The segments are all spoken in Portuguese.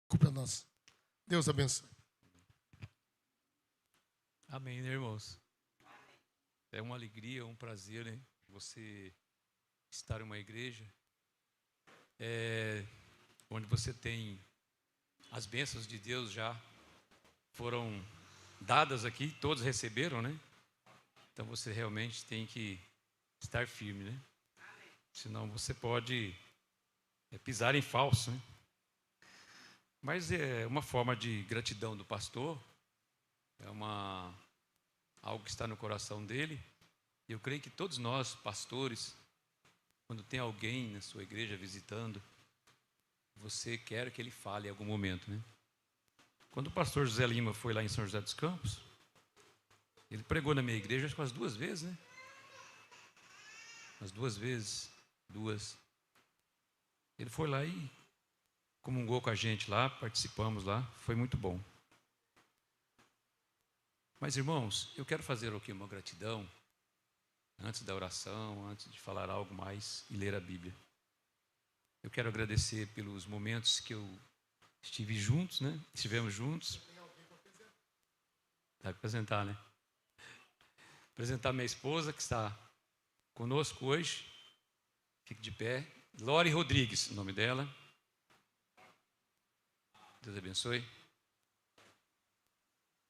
Culpa nossa. Deus abençoe. Amém, né, irmãos? É uma alegria, um prazer, né? Você estar em uma igreja onde você tem as bênçãos de Deus já foram dadas aqui, todos receberam, né? Então você realmente tem que estar firme, né? Senão você pode pisar em falso, né? Mas é uma forma de gratidão do pastor, algo que está no coração dele. E eu creio que todos nós, pastores, quando tem alguém na sua igreja visitando, você quer que ele fale em algum momento, né? Quando o pastor José Lima foi lá em São José dos Campos, ele pregou na minha igreja acho que umas 2 vezes, né? Umas 2 vezes, 2. Ele foi lá e comungou com a gente lá, participamos lá, foi muito bom. Mas, irmãos, eu quero fazer aqui uma gratidão, antes da oração, antes de falar algo mais e ler a Bíblia. Eu quero agradecer pelos momentos que eu estive juntos, né? Estivemos juntos. Dá para apresentar, né? Apresentar minha esposa, que está conosco hoje. Fique de pé. Lore Rodrigues, o nome dela. Deus abençoe.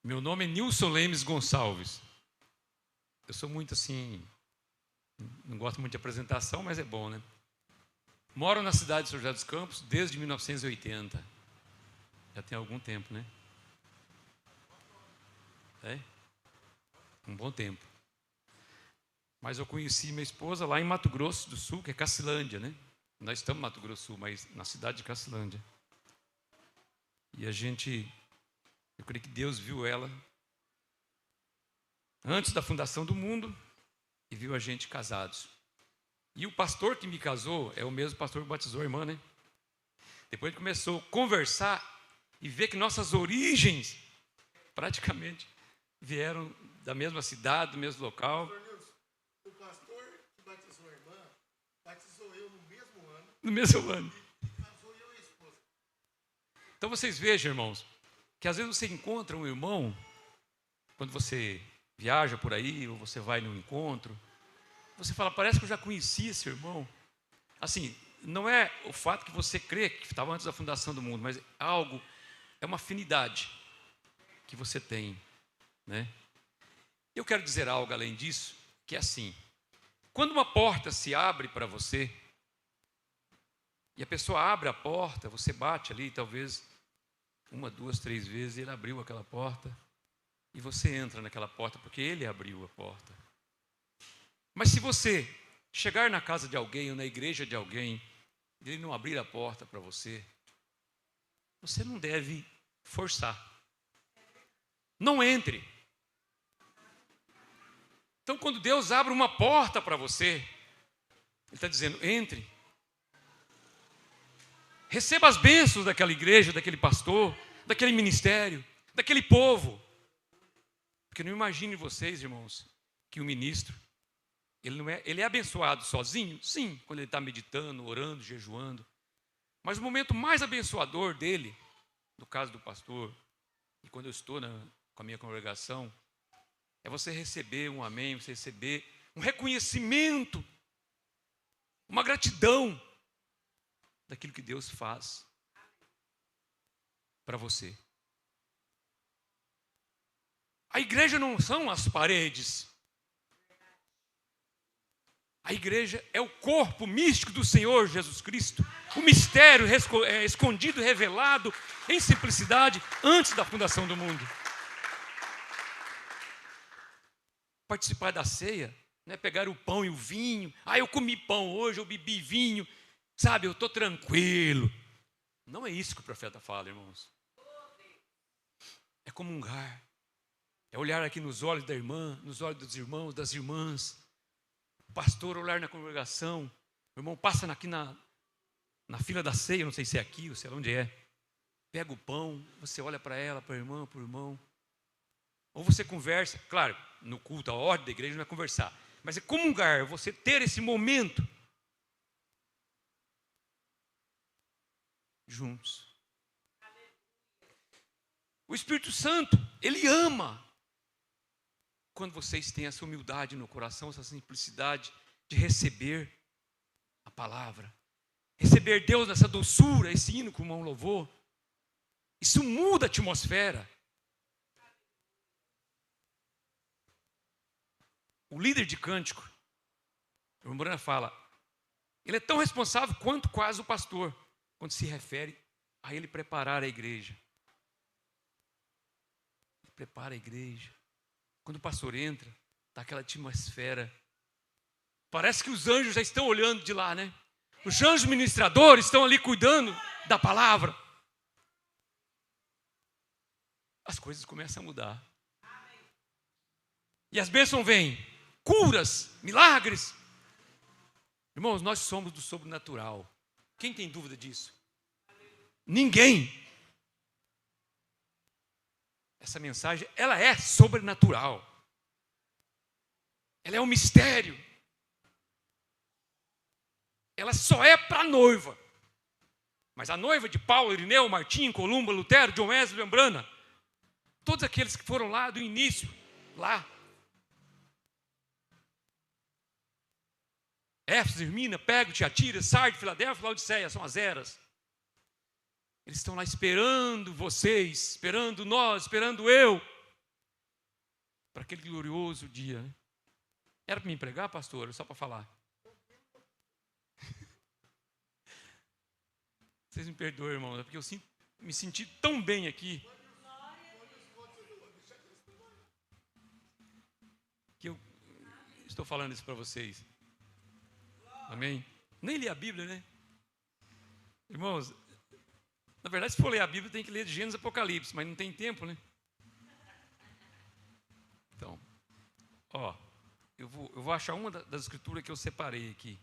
Meu nome é Nilson Lemes Gonçalves. Eu sou muito assim, não gosto muito de apresentação, mas é bom, né? Moro na cidade de São José dos Campos desde 1980. Já tem algum tempo, né? É? Um bom tempo. Mas eu conheci minha esposa lá em Mato Grosso do Sul, que é Cacilândia, né? Nós estamos em Mato Grosso do Sul, mas na cidade de Cacilândia. E eu creio que Deus viu ela antes da fundação do mundo e viu a gente casados. E o pastor que me casou é o mesmo pastor que batizou a irmã, né? Depois ele começou a conversar e ver que nossas origens praticamente vieram da mesma cidade, do mesmo local. O pastor que batizou a irmã, batizou eu no mesmo ano. No mesmo ano. E casou eu e a esposa. Então vocês vejam, irmãos, que às vezes você encontra um irmão, quando você viaja por aí, ou você vai num encontro, você fala, parece que eu já conheci esse irmão. Assim, não é o fato que você crê que estava antes da fundação do mundo, mas é uma afinidade que você tem, né? Eu quero dizer algo além disso, que é assim, quando uma porta se abre para você, e a pessoa abre a porta, você bate ali, talvez 1, 2, 3 vezes, ele abriu aquela porta, e você entra naquela porta, porque ele abriu a porta. Mas se você chegar na casa de alguém, ou na igreja de alguém, e ele não abrir a porta para você, você não deve forçar. Não entre. Então, quando Deus abre uma porta para você, Ele está dizendo, entre. Receba as bênçãos daquela igreja, daquele pastor, daquele ministério, daquele povo. Porque não imagine vocês, irmãos, que o ministro, ele é abençoado sozinho? Sim, quando ele está meditando, orando, jejuando. Mas o momento mais abençoador dele, no caso do pastor, e quando eu estou com a minha congregação, é você receber um amém, você receber um reconhecimento, uma gratidão daquilo que Deus faz para você. A igreja não são as paredes. A igreja é o corpo místico do Senhor Jesus Cristo. O mistério escondido, revelado em simplicidade antes da fundação do mundo. Participar da ceia, não é pegar o pão e o vinho. Eu comi pão hoje, eu bebi vinho. Sabe, eu estou tranquilo. Não é isso que o profeta fala, irmãos. É comungar. É olhar aqui nos olhos da irmã, nos olhos dos irmãos, das irmãs. O pastor olhar na congregação. O irmão passa aqui na fila da ceia, não sei se é aqui ou sei lá onde é. Pega o pão, você olha para ela, para a irmã, para o irmão. Ou você conversa, claro, no culto, a ordem da igreja não é conversar. Mas é comungar, você ter esse momento juntos. O Espírito Santo, ele ama quando vocês têm essa humildade no coração, essa simplicidade de receber a palavra. Receber Deus nessa doçura, esse hino com um louvor. Isso muda a atmosfera. O líder de cântico, o irmão Morana fala, ele é tão responsável quanto quase o pastor, quando se refere a ele preparar a igreja. Ele prepara a igreja. Quando o pastor entra, está aquela atmosfera. Parece que os anjos já estão olhando de lá, né? Os anjos ministradores estão ali cuidando da palavra. As coisas começam a mudar. E as bênçãos vêm. Curas, milagres. Irmãos, nós somos do sobrenatural. Quem tem dúvida disso? Ninguém. Essa mensagem, ela é sobrenatural. Ela é um mistério. Ela só é para a noiva. Mas a noiva de Paulo, Irineu, Martim, Columba, Lutero, John Wesley, Lembrana, todos aqueles que foram lá do início, lá. Éfeso, Esmirna, Pérgamo, Tiatira, Sardes, Filadélfia, Laodiceia, são as eras. Eles estão lá esperando vocês, esperando nós, esperando eu, para aquele glorioso dia. Né? Era para me pregar, pastor? Só para falar. Vocês me perdoem, irmão, é porque eu me senti tão bem aqui. Que eu estou falando isso para vocês. Amém? Nem li a Bíblia, né? Irmãos, na verdade, se for ler a Bíblia, tem que ler de Gênesis e Apocalipse, mas não tem tempo, né? Então, ó, eu vou achar uma das escrituras que eu separei aqui.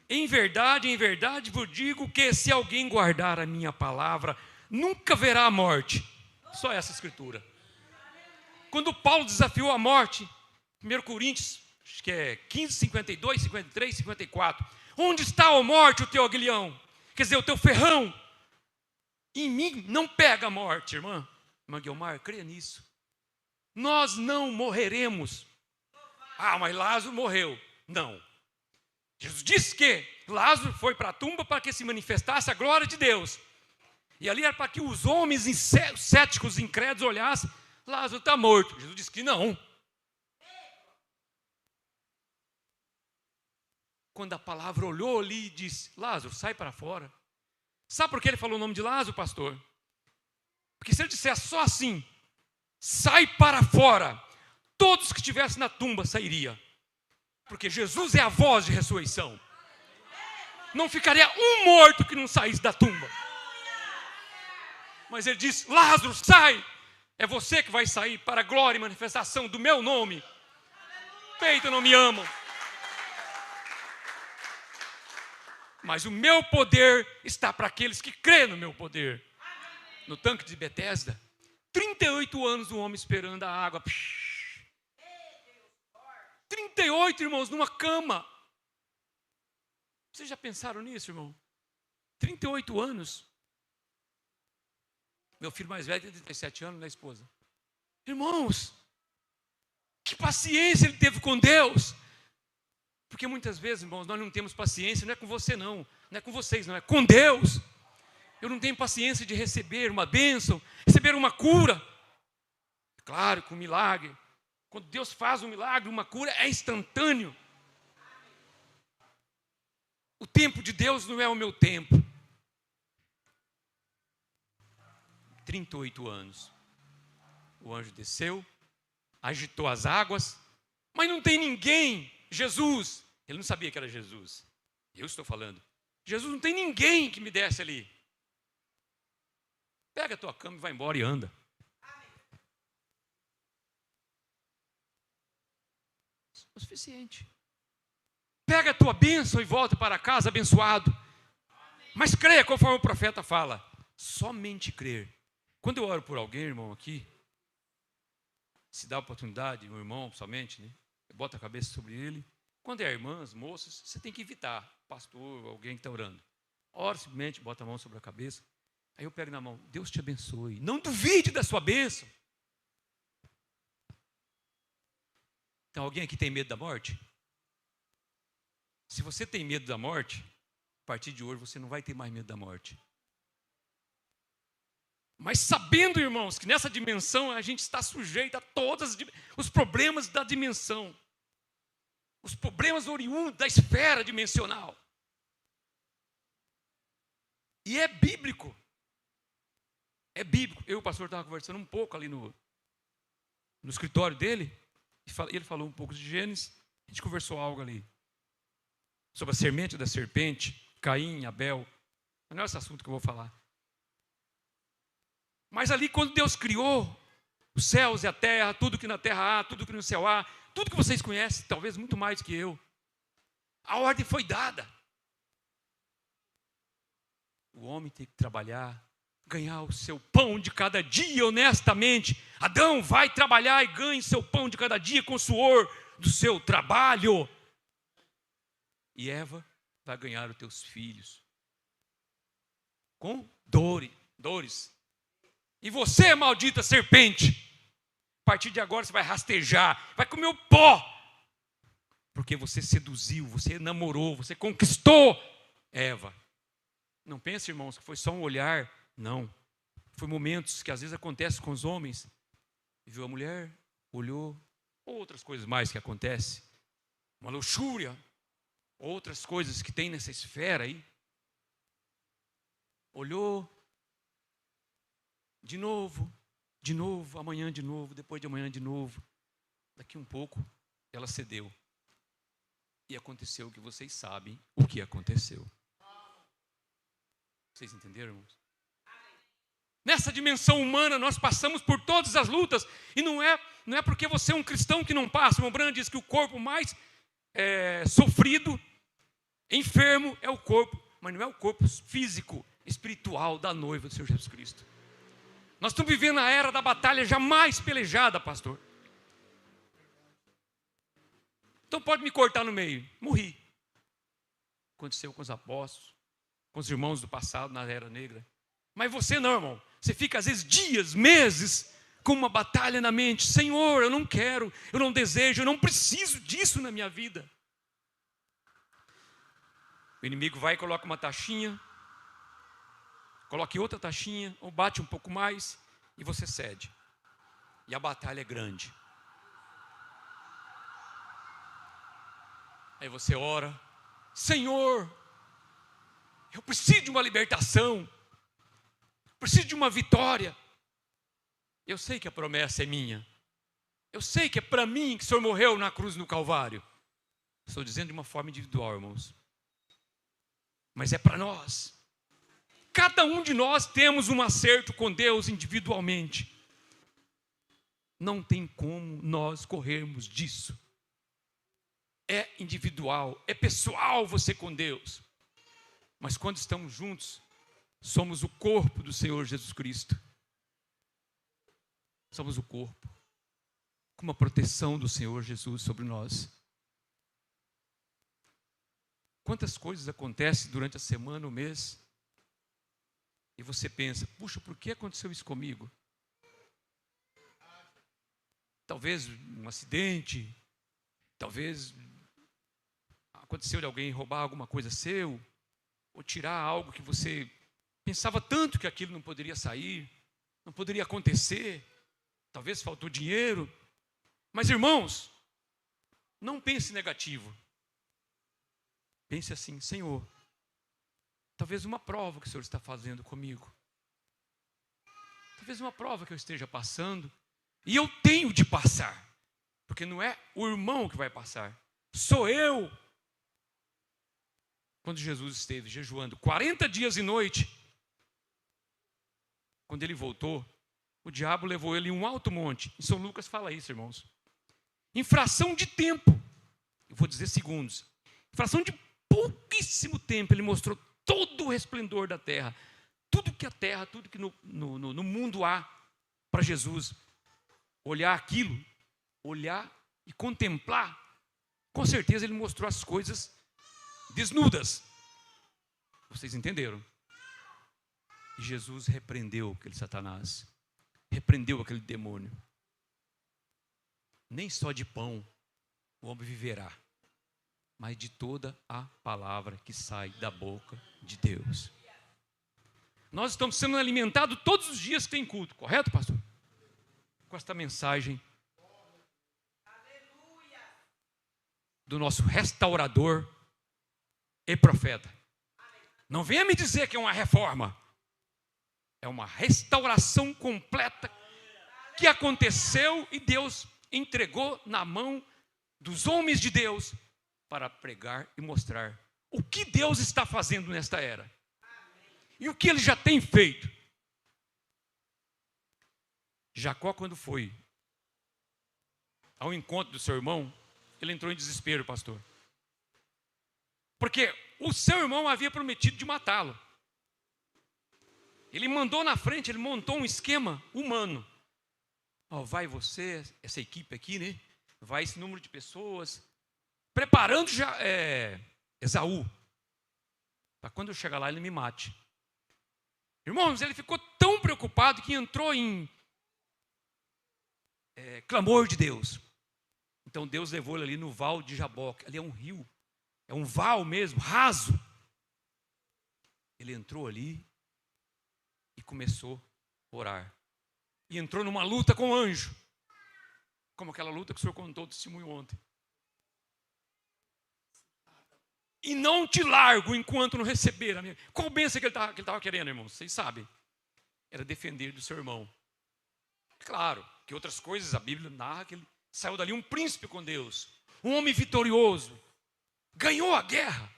Em verdade vos digo que se alguém guardar a minha palavra, nunca verá a morte. Só essa escritura. Quando Paulo desafiou a morte, 1 Coríntios, acho que é 15, 52, 53, 54. Onde está, ó morte, o teu aguilhão? Quer dizer, o teu ferrão. Em mim não pega a morte, irmã. Irmã Guilmar, creia nisso. Nós não morreremos. Ah, mas Lázaro morreu. Não. Jesus disse que Lázaro foi para a tumba para que se manifestasse a glória de Deus. E ali era para que os homens céticos, incrédulos olhassem. Lázaro está morto. Jesus disse que não. Quando a palavra olhou ali e disse, Lázaro, sai para fora. Sabe por que ele falou o nome de Lázaro, pastor? Porque se ele dissesse só assim, sai para fora, todos que estivessem na tumba sairiam. Porque Jesus é a voz de ressurreição. Não ficaria um morto que não saísse da tumba. Mas ele disse, Lázaro, sai. É você que vai sair para a glória e manifestação do meu nome. Peito não me amam. Mas o meu poder está para aqueles que creem no meu poder. No tanque de Betesda, 38 anos o homem esperando a água. 38, irmãos, numa cama. Vocês já pensaram nisso, irmão? 38 anos. Meu filho mais velho tem 37 anos, né, esposa? Irmãos, que paciência ele teve com Deus. Porque muitas vezes, irmãos, nós não temos paciência, não é com você não é com vocês não, é com Deus. Eu não tenho paciência de receber uma bênção, receber uma cura. Claro, com milagre. Quando Deus faz um milagre, uma cura, é instantâneo. O tempo de Deus não é o meu tempo. 38 anos. O anjo desceu, agitou as águas, mas não tem ninguém. Jesus, ele não sabia que era Jesus. Eu estou falando. Jesus, não tem ninguém que me desce ali. Pega a tua cama e vai embora e anda. O suficiente. Pega a tua bênção e volta para casa abençoado. Mas creia conforme o profeta fala. Somente crer. Quando eu oro por alguém, irmão, aqui, se dá a oportunidade, um irmão somente, né? Bota a cabeça sobre ele. Quando é irmãs, moças, você tem que evitar. Pastor, alguém que está orando. Ora simplesmente, bota a mão sobre a cabeça. Aí eu pego na mão, Deus te abençoe. Não duvide da sua bênção. Então, alguém aqui tem medo da morte? Se você tem medo da morte, a partir de hoje você não vai ter mais medo da morte. Mas sabendo, irmãos, que nessa dimensão a gente está sujeito a todos os problemas da dimensão. Os problemas oriundos da esfera dimensional. E é bíblico. É bíblico. Eu e o pastor estava conversando um pouco ali no escritório dele. E ele falou um pouco de Gênesis. A gente conversou algo ali. Sobre a semente da serpente, Caim, Abel. Mas não é esse assunto que eu vou falar. Mas ali quando Deus criou os céus e a terra, tudo que na terra há, tudo que no céu há, tudo que vocês conhecem, talvez muito mais que eu, a ordem foi dada. O homem tem que trabalhar, ganhar o seu pão de cada dia honestamente. Adão, vai trabalhar e ganhe seu pão de cada dia com o suor do seu trabalho. E Eva vai ganhar os teus filhos com dores. E você, maldita serpente, a partir de agora você vai rastejar, vai comer o pó. Porque você seduziu, você namorou, você conquistou Eva. Não pense, irmãos, que foi só um olhar. Não. Foi momentos que às vezes acontecem com os homens. Viu a mulher, olhou, outras coisas mais que acontecem. Uma luxúria, outras coisas que tem nessa esfera aí. Olhou. De novo, amanhã de novo, depois de amanhã de novo. Daqui um pouco, ela cedeu. E aconteceu o que vocês sabem o que aconteceu. Vocês entenderam, irmãos? Nessa dimensão humana, nós passamos por todas as lutas. E não é porque você é um cristão que não passa. O irmão Branham diz que o corpo mais sofrido, enfermo, é o corpo. Mas não é o corpo físico, espiritual da noiva do Senhor Jesus Cristo. Nós estamos vivendo a era da batalha jamais pelejada, pastor. Então pode me cortar no meio. Morri. Aconteceu com os apóstolos, com os irmãos do passado na era negra. Mas você não, irmão. Você fica às vezes dias, meses, com uma batalha na mente. Senhor, eu não quero, eu não desejo, eu não preciso disso na minha vida. O inimigo vai e coloca uma taxinha. Coloque outra taxinha, ou bate um pouco mais, e você cede. E a batalha é grande. Aí você ora, Senhor, eu preciso de uma libertação, preciso de uma vitória. Eu sei que a promessa é minha. Eu sei que é para mim que o Senhor morreu na cruz no Calvário. Estou dizendo de uma forma individual, irmãos. Mas é para nós. Cada um de nós temos um acerto com Deus individualmente. Não tem como nós corrermos disso. É individual, é pessoal você com Deus. Mas quando estamos juntos, somos o corpo do Senhor Jesus Cristo. Somos o corpo, com uma proteção do Senhor Jesus sobre nós. Quantas coisas acontecem durante a semana, o mês, e você pensa, puxa, por que aconteceu isso comigo? Talvez um acidente, talvez aconteceu de alguém roubar alguma coisa seu, ou tirar algo que você pensava tanto que aquilo não poderia sair, não poderia acontecer, talvez faltou dinheiro. Mas, irmãos, não pense negativo. Pense assim, Senhor, talvez uma prova que o Senhor está fazendo comigo. Talvez uma prova que eu esteja passando. E eu tenho de passar. Porque não é o irmão que vai passar. Sou eu. Quando Jesus esteve jejuando 40 dias e noite, quando ele voltou, o diabo levou ele em um alto monte. Em São Lucas fala isso, irmãos. Em fração de tempo, eu vou dizer segundos, em fração de pouquíssimo tempo, ele mostrou todo o resplendor da terra. Tudo que a terra, tudo que no mundo há para Jesus. Olhar aquilo, olhar e contemplar. Com certeza ele mostrou as coisas desnudas. Vocês entenderam? E Jesus repreendeu aquele Satanás, repreendeu aquele demônio. Nem só de pão o homem viverá, mas de toda a palavra que sai da boca de Deus. Nós estamos sendo alimentados todos os dias que tem culto, correto, pastor? Com esta mensagem do nosso restaurador e profeta. Não venha me dizer que é uma reforma. É uma restauração completa que aconteceu e Deus entregou na mão dos homens de Deus para pregar e mostrar o que Deus está fazendo nesta era. E o que Ele já tem feito. Jacó, quando foi ao encontro do seu irmão, ele entrou em desespero, pastor. Porque o seu irmão havia prometido de matá-lo. Ele mandou na frente, ele montou um esquema humano. Vai você, essa equipe aqui, né? Vai esse número de pessoas, preparando já Esaú, para quando eu chegar lá ele me mate. Irmãos, ele ficou tão preocupado que entrou em clamor de Deus. Então Deus levou ele ali no val de Jaboque. Ali é um rio, é um val mesmo, raso. Ele entrou ali e começou a orar. E entrou numa luta com o anjo. Como aquela luta que o senhor contou o testemunho ontem. E não te largo enquanto não receber a minha... Qual bênção que ele estava querendo, irmãos? Vocês sabem. Era defender do seu irmão. Claro que outras coisas a Bíblia narra que ele saiu dali um príncipe com Deus. Um homem vitorioso. Ganhou a guerra.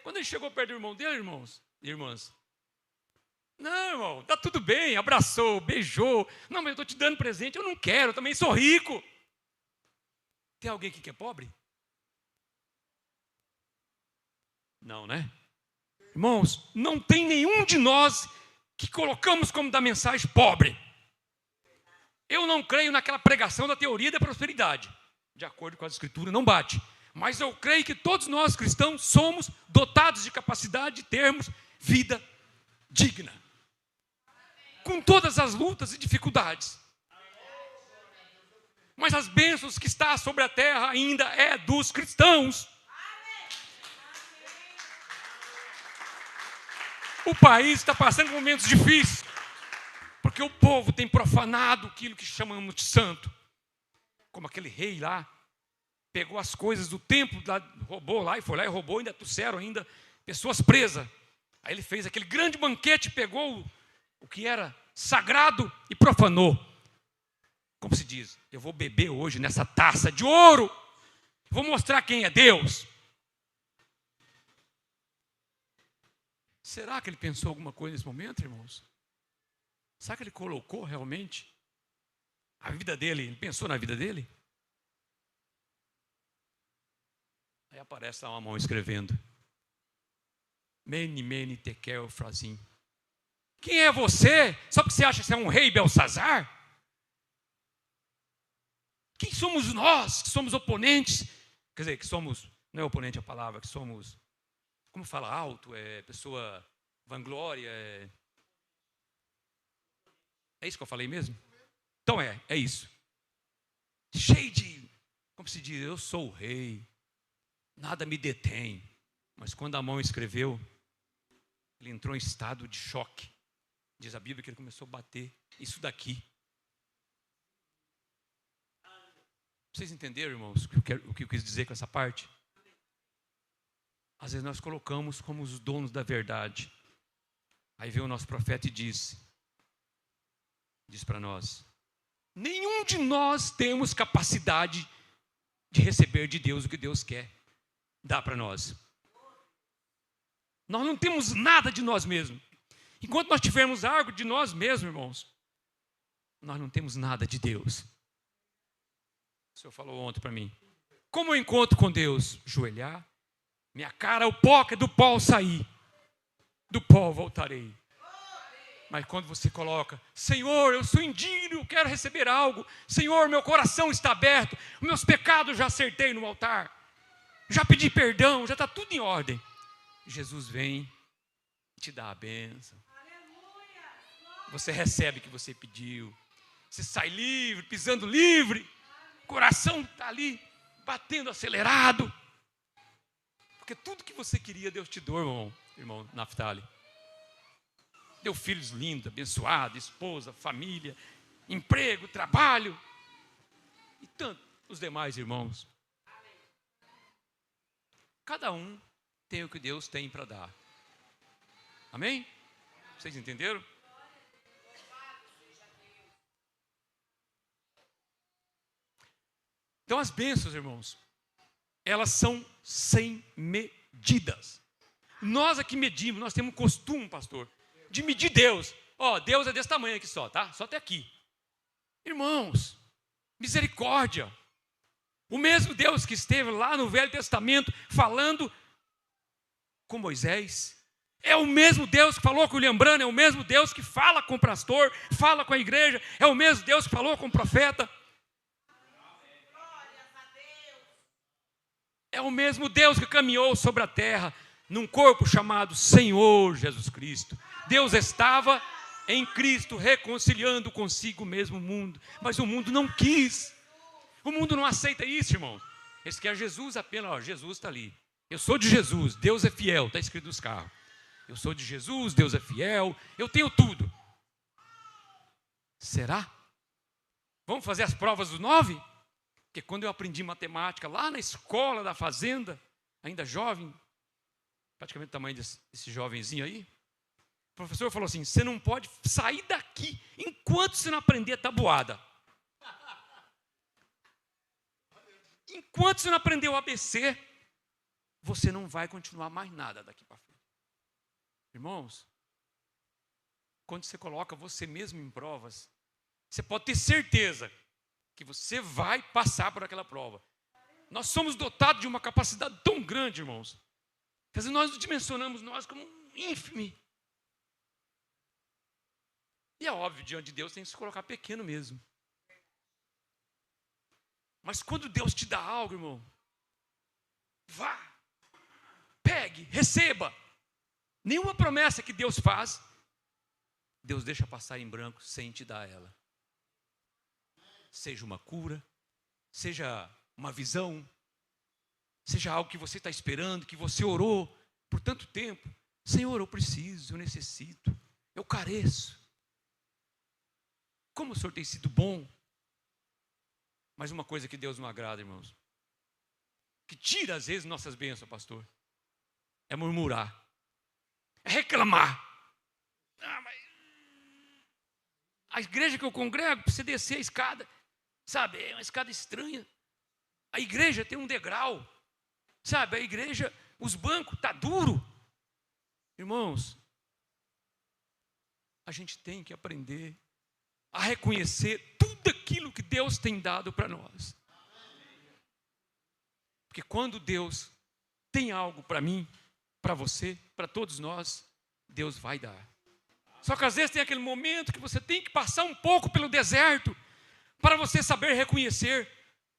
Quando ele chegou perto do irmão dele, irmãos e irmãs. Não, irmão, está tudo bem. Abraçou, beijou. Não, mas eu estou te dando presente. Eu não quero, eu também sou rico. Tem alguém aqui que é pobre? Não, né? Irmãos, não tem nenhum de nós que colocamos como da mensagem pobre. Eu não creio naquela pregação da teoria da prosperidade. De acordo com a Escritura, não bate. Mas eu creio que todos nós cristãos somos dotados de capacidade de termos vida digna. Com todas as lutas e dificuldades. Mas as bênçãos que está sobre a terra ainda é dos cristãos. O país está passando por momentos difíceis, porque o povo tem profanado aquilo que chamamos de santo. Como aquele rei lá, pegou as coisas do templo, roubou lá e foi lá e roubou, ainda trouxeram ainda pessoas presas. Aí ele fez aquele grande banquete, pegou o que era sagrado e profanou. Como se diz, eu vou beber hoje nessa taça de ouro, vou mostrar quem é Deus. Será que ele pensou alguma coisa nesse momento, irmãos? Será que ele colocou realmente a vida dele? Ele pensou na vida dele? Aí aparece lá uma mão escrevendo. Mene, mene, tekel, frazim. Quem é você? Só porque você acha que você é um rei Belsazar? Quem somos nós que somos oponentes? Quer dizer, que somos, não é oponente a palavra, que somos... Como fala alto, pessoa vanglória, é isso que eu falei mesmo? Então é isso. Cheio de, como se diz, eu sou o rei, nada me detém. Mas quando a mão escreveu, ele entrou em estado de choque. Diz a Bíblia que ele começou a bater isso daqui. Vocês entenderam, irmãos, o que eu quis dizer com essa parte? Às vezes nós colocamos como os donos da verdade. Aí veio o nosso profeta e diz para nós, nenhum de nós temos capacidade de receber de Deus o que Deus quer dar para nós. Nós não temos nada de nós mesmos. Enquanto nós tivermos algo de nós mesmos, irmãos, nós não temos nada de Deus. O Senhor falou ontem para mim, como eu encontro com Deus? Joelhar, minha cara, o pó, que do pó eu saí, do pó eu voltarei. Mas quando você coloca, Senhor, eu sou indigno, eu quero receber algo. Senhor, meu coração está aberto, meus pecados já acertei no altar, já pedi perdão, já está tudo em ordem. Jesus vem e te dá a bênção. Você recebe o que você pediu. Você sai livre, pisando livre. O coração está ali, batendo acelerado. Porque tudo que você queria, Deus te deu, irmão Naftali. Deu filhos lindos, abençoados, esposa, família, emprego, trabalho. E tanto os demais irmãos. Cada um tem o que Deus tem para dar. Amém? Vocês entenderam? Então as bênçãos, irmãos, elas são sem medidas. Nós aqui medimos, nós temos um costume, pastor, de medir Deus. Ó, Deus é desse tamanho aqui só, tá? Só até aqui. Irmãos, misericórdia. O mesmo Deus que esteve lá no Velho Testamento falando com Moisés, é o mesmo Deus que falou com o William Branham, é o mesmo Deus que fala com o pastor, fala com a igreja, é o mesmo Deus que falou com o profeta. É o mesmo Deus que caminhou sobre a terra num corpo chamado Senhor Jesus Cristo. Deus estava em Cristo reconciliando consigo mesmo o mundo, mas o mundo não quis. O mundo não aceita isso, irmão. Eles querem Jesus apenas, ó, Jesus está ali. Eu sou de Jesus, Deus é fiel, está escrito nos carros. Eu sou de Jesus, Deus é fiel, eu tenho tudo. Será? Vamos fazer as provas dos 9? Porque quando eu aprendi matemática lá na escola da fazenda, ainda jovem, praticamente o tamanho desse jovenzinho aí, o professor falou assim, você não pode sair daqui enquanto você não aprender tabuada. Enquanto você não aprender o ABC, você não vai continuar mais nada daqui para frente. Irmãos, quando você coloca você mesmo em provas, você pode ter certeza que você vai passar por aquela prova. Nós somos dotados de uma capacidade tão grande, irmãos, que às vezes nós dimensionamos nós como um ínfime. E é óbvio, diante de Deus tem que se colocar pequeno mesmo. Mas quando Deus te dá algo, irmão, vá, pegue, receba. Nenhuma promessa que Deus faz, Deus deixa passar em branco sem te dar ela. Seja uma cura, seja uma visão, seja algo que você está esperando, que você orou por tanto tempo. Senhor, eu preciso, eu necessito, eu careço. Como o Senhor tem sido bom. Mas uma coisa que Deus não agrada, irmãos, que tira às vezes nossas bênçãos, pastor, é murmurar, é reclamar. Mas a igreja que eu congrego, para você descer a escada, sabe, é uma escada estranha. A igreja tem um degrau, sabe, a igreja, os bancos, está duro. Irmãos, a gente tem que aprender a reconhecer tudo aquilo que Deus tem dado para nós. Porque quando Deus tem algo para mim, para você, para todos nós, Deus vai dar. Só que às vezes tem aquele momento que você tem que passar um pouco pelo deserto para você saber reconhecer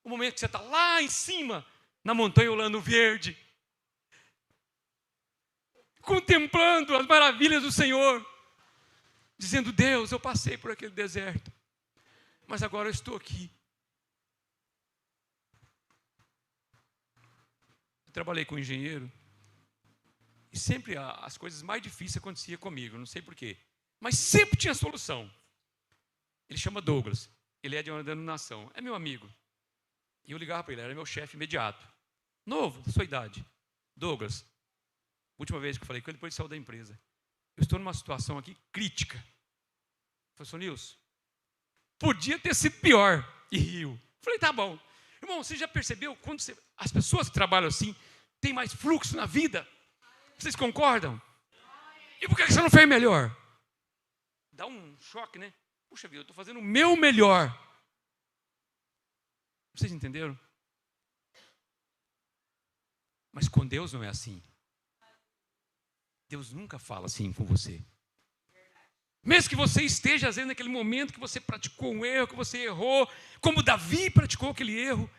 o momento que você está lá em cima, na montanha olhando verde, contemplando as maravilhas do Senhor, dizendo, Deus, eu passei por aquele deserto, mas agora eu estou aqui. Eu trabalhei com um engenheiro, e sempre as coisas mais difíceis aconteciam comigo, não sei porquê, mas sempre tinha solução. Ele chama Douglas, ele é de uma denominação, é meu amigo. E eu ligava para ele, era meu chefe imediato, novo, da sua idade. Douglas, última vez que eu falei com ele, depois ele saiu da empresa. Eu estou numa situação aqui crítica. Professor Nilson, podia ter sido pior. E riu. Falei, tá bom. Irmão, você já percebeu quando as pessoas que trabalham assim têm mais fluxo na vida? Vocês concordam? E por que você não fez melhor? Dá um choque, né? Puxa vida, eu estou fazendo o meu melhor. Vocês entenderam? Mas com Deus não é assim. Deus nunca fala assim com você. Mesmo que você esteja, às vezes, naquele momento que você praticou um erro, que você errou, como Davi praticou aquele erro.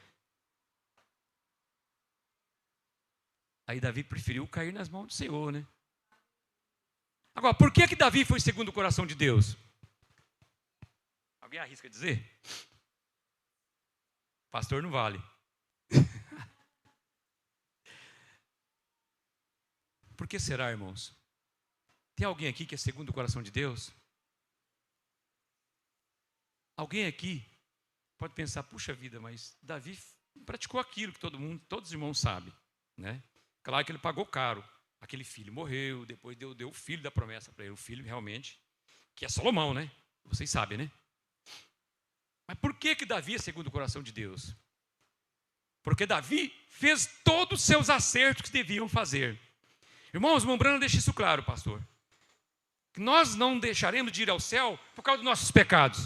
Aí Davi preferiu cair nas mãos do Senhor, né? Agora, por que Davi foi segundo o coração de Deus? Alguém arrisca dizer? Pastor não vale. Por que será, irmãos? Tem alguém aqui que é segundo o coração de Deus? Alguém aqui pode pensar, puxa vida, mas Davi praticou aquilo que todos os irmãos sabem, né? Claro que ele pagou caro. Aquele filho morreu, depois deu o filho da promessa para ele, o filho realmente, que é Salomão, né? Vocês sabem, né? Mas por que Davi é segundo o coração de Deus? Porque Davi fez todos os seus acertos que deviam fazer. Irmãos, Mombrana deixa isso claro, pastor. Que nós não deixaremos de ir ao céu por causa dos nossos pecados.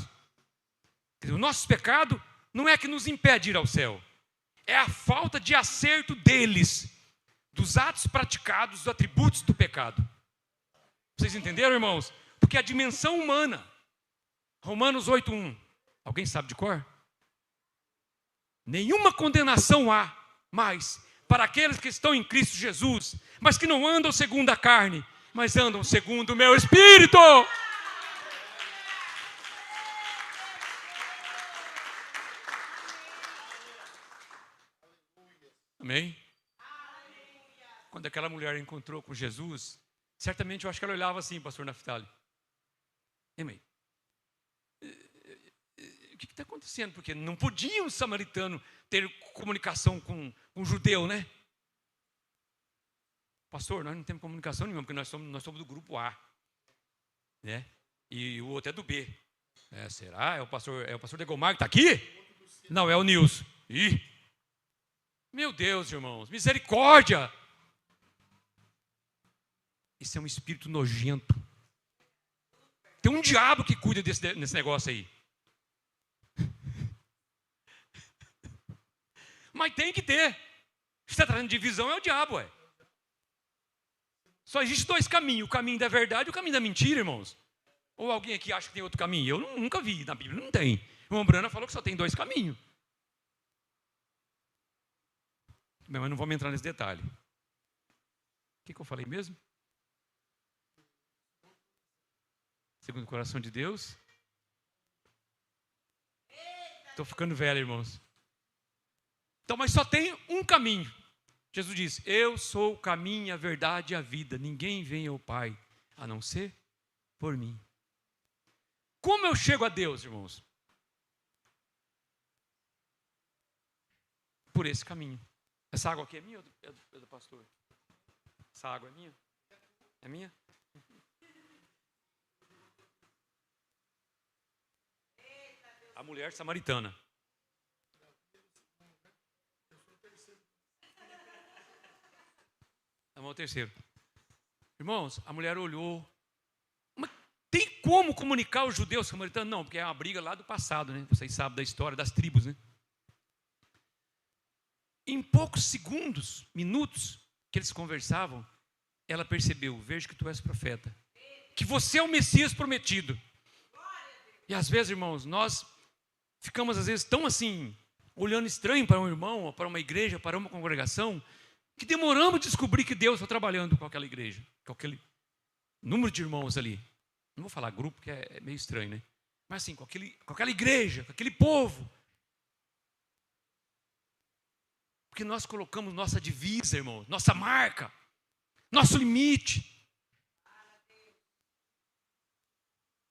O nosso pecado não é que nos impede de ir ao céu. É a falta de acerto deles, dos atos praticados, dos atributos do pecado. Vocês entenderam, irmãos? Porque a dimensão humana, Romanos 8:1, alguém sabe de cor? Nenhuma condenação há mais para aqueles que estão em Cristo Jesus, mas que não andam segundo a carne, mas andam segundo o meu Espírito. Amém? Quando aquela mulher encontrou com Jesus, certamente eu acho que ela olhava assim, pastor Naftali. Amém. O que está acontecendo? Porque não podia um samaritano ter comunicação com um judeu, né? Pastor, nós não temos comunicação nenhuma, porque nós somos do grupo A, né? E o outro é do B. Será? É o pastor Degomar que está aqui? Não, é o Nilson. Ih! Meu Deus, irmãos, misericórdia! Isso é um espírito nojento. Tem um diabo que cuida desse negócio aí. Mas tem que ter. Se está trazendo divisão, é o diabo, ué. Só existe dois caminhos, o caminho da verdade e o caminho da mentira, irmãos. Ou alguém aqui acha que tem outro caminho? Eu nunca vi, na Bíblia não tem. O Mombrana falou que só tem dois caminhos. Mas não vamos entrar nesse detalhe. O que eu falei mesmo? Segundo o coração de Deus. Estou ficando velho, irmãos. Então, mas só tem um caminho. Jesus diz, eu sou o caminho, a verdade e a vida. Ninguém vem ao Pai, a não ser por mim. Como eu chego a Deus, irmãos? Por esse caminho. Essa água aqui é minha ou é do pastor? Essa água é minha? É minha? A mulher samaritana. Vamos ao terceiro. Irmãos, a mulher olhou. Mas tem como comunicar os judeus samaritanos? Não, porque é uma briga lá do passado, né? Vocês sabem da história das tribos, né? Em poucos segundos, minutos que eles conversavam, ela percebeu, vejo que tu és profeta, que você é o Messias prometido. E às vezes, irmãos, nós ficamos às vezes tão assim, olhando estranho para um irmão, ou para uma igreja, para uma congregação, que demoramos a descobrir que Deus está trabalhando com aquela igreja, com aquele número de irmãos ali. Não vou falar grupo, porque é meio estranho, né? Mas assim, com aquela igreja, com aquele povo. Porque nós colocamos nossa divisa, irmão, nossa marca, nosso limite.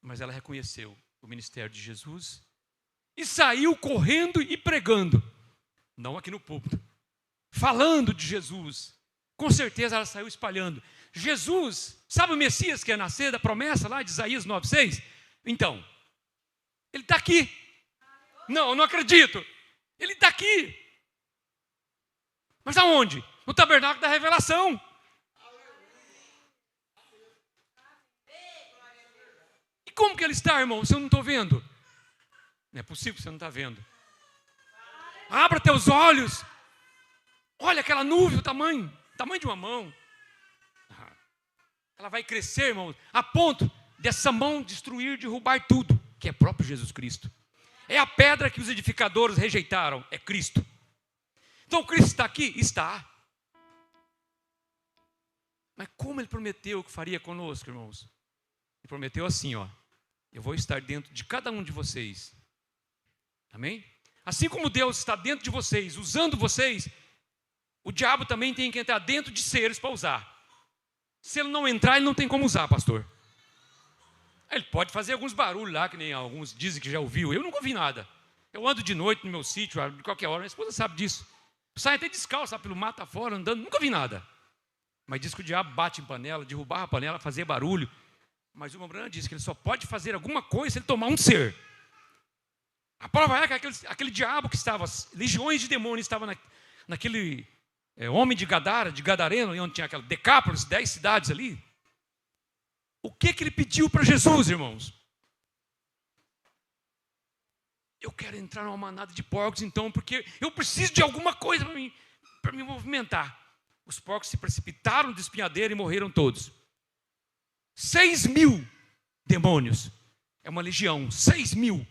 Mas ela reconheceu o ministério de Jesus e saiu correndo e pregando. Não aqui no púlpito. Falando de Jesus. Com certeza ela saiu espalhando. Jesus, sabe o Messias que ia nascer, da promessa lá de Isaías 9:6? Então, ele está aqui. Não, eu não acredito. Ele está aqui. Mas aonde? No tabernáculo da revelação. E como que ele está, irmão, se eu não estou vendo? Não é possível que você não está vendo. Abra teus olhos. Olha aquela nuvem, o tamanho de uma mão. Ela vai crescer, irmão, a ponto dessa mão destruir, derrubar tudo, que é próprio Jesus Cristo. É a pedra que os edificadores rejeitaram, é Cristo. Então Cristo está aqui? Está. Mas como ele prometeu que faria conosco, irmãos? Ele prometeu assim, ó. eu vou estar dentro de cada um de vocês. Amém? Assim como Deus está dentro de vocês, usando vocês, o diabo também tem que entrar dentro de seres para usar. Se ele não entrar, ele não tem como usar, pastor. Ele pode fazer alguns barulhos lá, que nem alguns dizem que já ouviu. Eu nunca ouvi nada. Eu ando de noite no meu sítio, de qualquer hora, minha esposa sabe disso. Sai até descalço, pelo mato afora, andando, nunca vi nada. Mas diz que o diabo bate em panela, derrubava a panela, fazia barulho. Mas o Brana diz que ele só pode fazer alguma coisa se ele tomar um ser. A prova é que aquele diabo que estava, legiões de demônios estavam naquele homem de Gadara, de Gadareno, onde tinha aquela Decápolis, 10 cidades ali. O que ele pediu para Jesus, irmãos? Eu quero entrar numa manada de porcos, então, porque eu preciso de alguma coisa para me movimentar. Os porcos se precipitaram do espinhadeiro e morreram todos. 6.000 demônios. É uma legião, 6.000.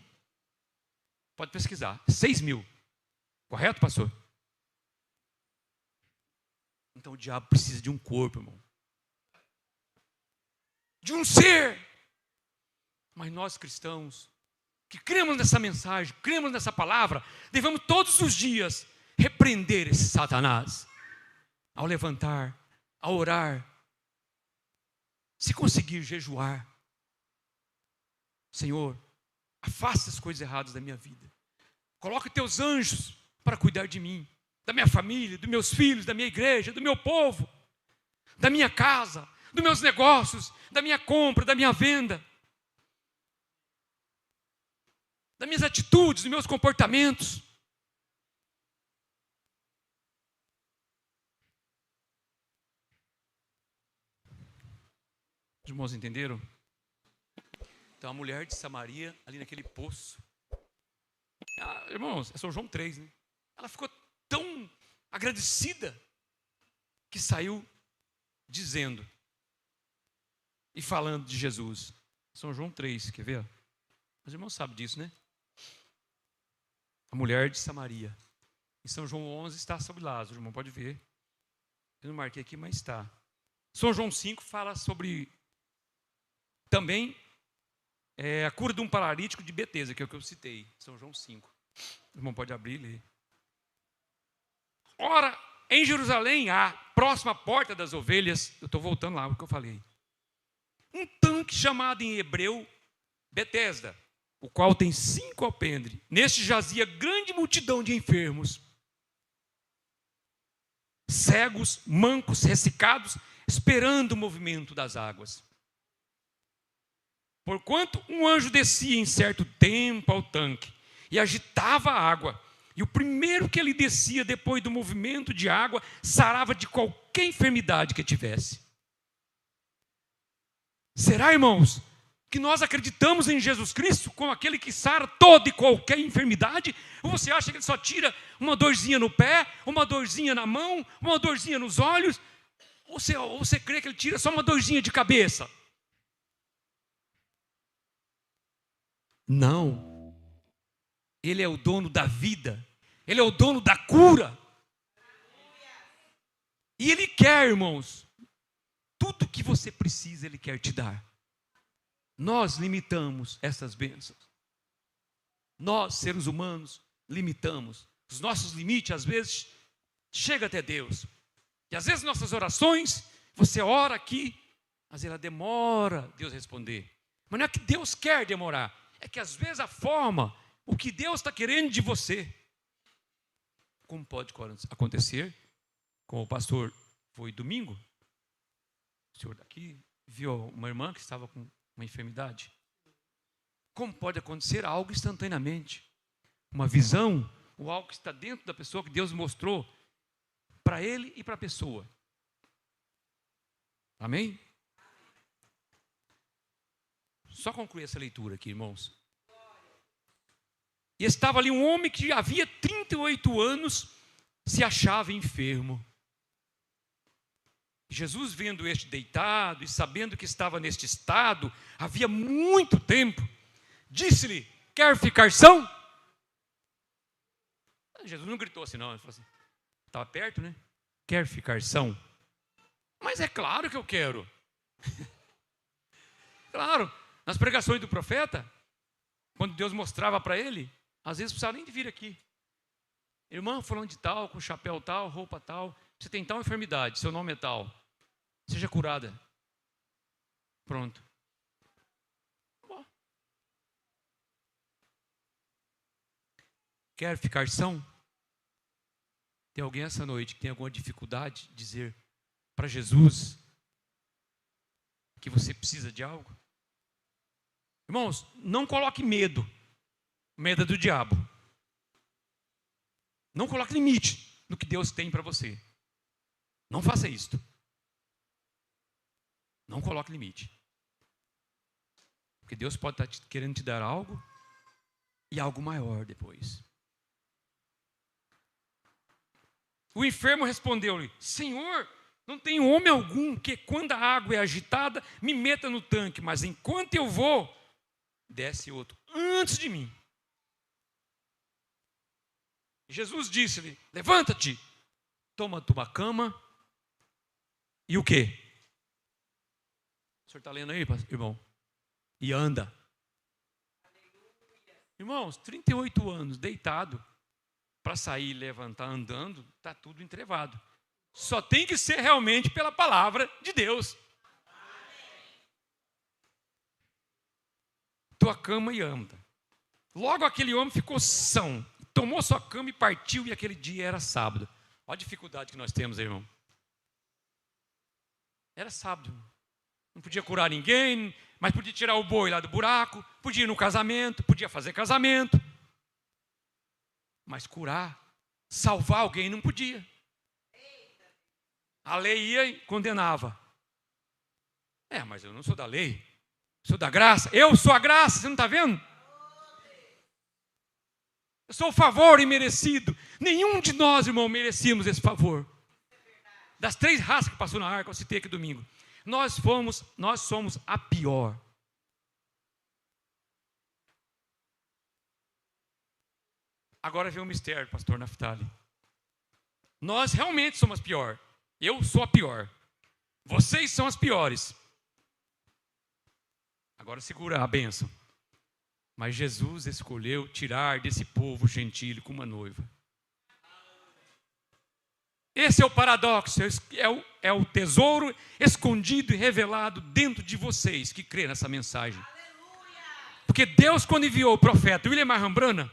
Pode pesquisar, 6.000. Correto, pastor? Então o diabo precisa de um corpo, irmão. De um ser. Mas nós cristãos, que cremos nessa mensagem, cremos nessa palavra, devemos todos os dias repreender esse Satanás. Ao levantar, ao orar, se conseguir jejuar. Senhor, afasta as coisas erradas da minha vida. Coloque teus anjos para cuidar de mim, da minha família, dos meus filhos, da minha igreja, do meu povo, da minha casa, dos meus negócios, da minha compra, da minha venda, das minhas atitudes, dos meus comportamentos. Os irmãos entenderam? Então a mulher de Samaria, ali naquele poço, irmãos, é São João 3, né? Ela ficou tão agradecida que saiu dizendo e falando de Jesus. São João 3, quer ver? Os irmãos sabem disso, né? A mulher de Samaria. Em São João 11 está sobre Lázaro, o irmão pode ver. Eu não marquei aqui, mas está. São João 5 fala sobre também a cura de um paralítico de Betesda, que é o que eu citei. São João 5. O irmão pode abrir e ler. Ora, em Jerusalém, a próxima porta das ovelhas, eu estou voltando lá o que eu falei. Um tanque chamado em hebreu Betesda, o qual tem 5 alpendres. Neste jazia grande multidão de enfermos, cegos, mancos, ressecados, esperando o movimento das águas. Porquanto um anjo descia em certo tempo ao tanque e agitava a água, e o primeiro que ele descia depois do movimento de água sarava de qualquer enfermidade que tivesse. Será, irmãos, que nós acreditamos em Jesus Cristo como aquele que sara toda e qualquer enfermidade? Ou você acha que ele só tira uma dorzinha no pé, uma dorzinha na mão, uma dorzinha nos olhos? Ou você crê que ele tira só uma dorzinha de cabeça? Não. Ele é o dono da vida. Ele é o dono da cura. E ele quer, irmãos, tudo que você precisa, ele quer te dar. Nós limitamos essas bênçãos. Nós, seres humanos, limitamos. Os nossos limites, às vezes, chegam até Deus. E às vezes nossas orações, você ora aqui, mas ela demora Deus responder. Mas não é que Deus quer demorar, é que às vezes a forma, o que Deus está querendo de você, como pode acontecer, como o pastor foi domingo, o senhor daqui viu uma irmã que estava com uma enfermidade. Como pode acontecer algo instantaneamente? Uma visão, ou algo que está dentro da pessoa que Deus mostrou para ele e para a pessoa. Amém? Só concluir essa leitura aqui, irmãos. E estava ali um homem que havia 38 anos, se achava enfermo. Jesus, vendo este deitado e sabendo que estava neste estado, havia muito tempo, disse-lhe: quer ficar são? Jesus não gritou assim, não. Ele falou assim, estava perto, né? Quer ficar são? Mas é claro que eu quero. Claro, Nas pregações do profeta, quando Deus mostrava para ele, às vezes não precisava nem de vir aqui. Irmã, fulano de tal, com chapéu tal, roupa tal, você tem tal enfermidade, seu nome é tal, seja curada. Pronto. Bom. Quer ficar são? Tem alguém essa noite que tem alguma dificuldade de dizer para Jesus que você precisa de algo? Irmãos, não coloque medo. Medo é do diabo. Não coloque limite no que Deus tem para você. Não faça isto. Não coloque limite. Porque Deus pode estar querendo te dar algo e algo maior depois. O enfermo respondeu-lhe: Senhor, não tem homem algum que, quando a água é agitada, me meta no tanque, mas enquanto eu vou, desce outro antes de mim. Jesus disse-lhe: levanta-te, toma tua cama e o quê? O senhor está lendo aí, irmão? E anda. Irmãos, 38 anos deitado, para sair e levantar andando, está tudo entrevado. Só tem que ser realmente pela palavra de Deus. Tua cama e anda. Logo aquele homem ficou são, tomou sua cama e partiu, e aquele dia era sábado. Olha a dificuldade que nós temos aí, irmão. Era sábado. Não podia curar ninguém, mas podia tirar o boi lá do buraco, podia ir no casamento, podia fazer casamento. Mas curar, salvar alguém não podia. A lei ia e condenava. Mas eu não sou da lei, sou da graça. Eu sou a graça, você não está vendo? Eu sou o favor imerecido. Nenhum de nós, irmão, merecíamos esse favor. Das 3 raças que passou na arca, eu citei aqui domingo, nós somos a pior. Agora vem o mistério, pastor Naftali. Nós realmente somos a pior. Eu sou a pior. Vocês são as piores. Agora segura a bênção. Mas Jesus escolheu tirar desse povo gentil com uma noiva. Esse é o paradoxo, é o tesouro escondido e revelado dentro de vocês que crê nessa mensagem. Porque Deus, quando enviou o profeta William Marion Branham,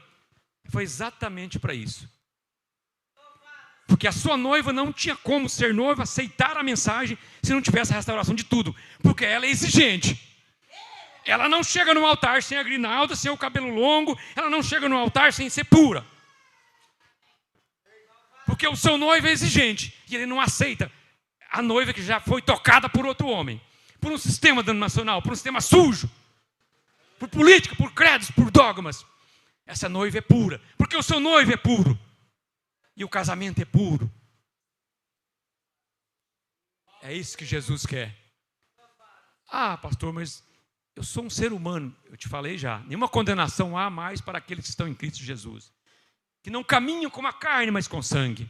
foi exatamente para isso. Porque a sua noiva não tinha como ser noiva, aceitar a mensagem, se não tivesse a restauração de tudo. Porque ela é exigente. Ela não chega no altar sem a grinalda, sem o cabelo longo. Ela não chega no altar sem ser pura. Porque o seu noivo é exigente. E ele não aceita a noiva que já foi tocada por outro homem. Por um sistema denominacional, por um sistema sujo. Por política, por credos, por dogmas. Essa noiva é pura. Porque o seu noivo é puro. E o casamento é puro. É isso que Jesus quer. Ah, pastor, mas eu sou um ser humano. Eu te falei já. Nenhuma condenação há mais para aqueles que estão em Cristo Jesus. Que não caminham com a carne, mas com sangue.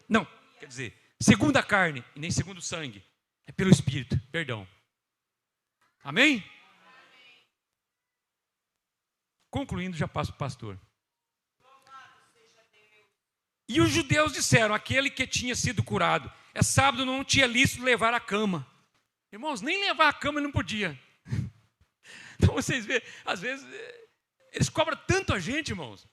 Não, quer dizer, segundo a carne e nem segundo o sangue. É pelo Espírito, perdão. Amém? Concluindo, já passo para o pastor. E os judeus disseram, aquele que tinha sido curado, é sábado, não tinha lícito levar a cama. Irmãos, nem levar a cama ele não podia. Então vocês veem, às vezes, eles cobram tanto a gente, irmãos.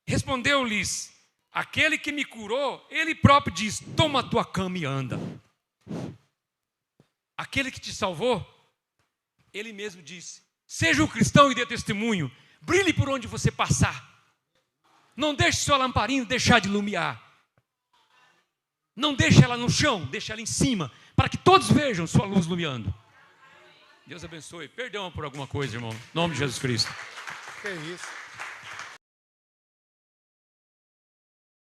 Respondeu-lhes, aquele que me curou, ele próprio diz, toma a tua cama e anda. Aquele que te salvou, ele mesmo disse, seja um cristão e dê testemunho, brilhe por onde você passar. Não deixe sua lamparina deixar de iluminar. Não deixe ela no chão, deixe ela em cima, para que todos vejam sua luz iluminando. Deus abençoe. Perdão por alguma coisa, irmão. Em nome de Jesus Cristo. Que isso?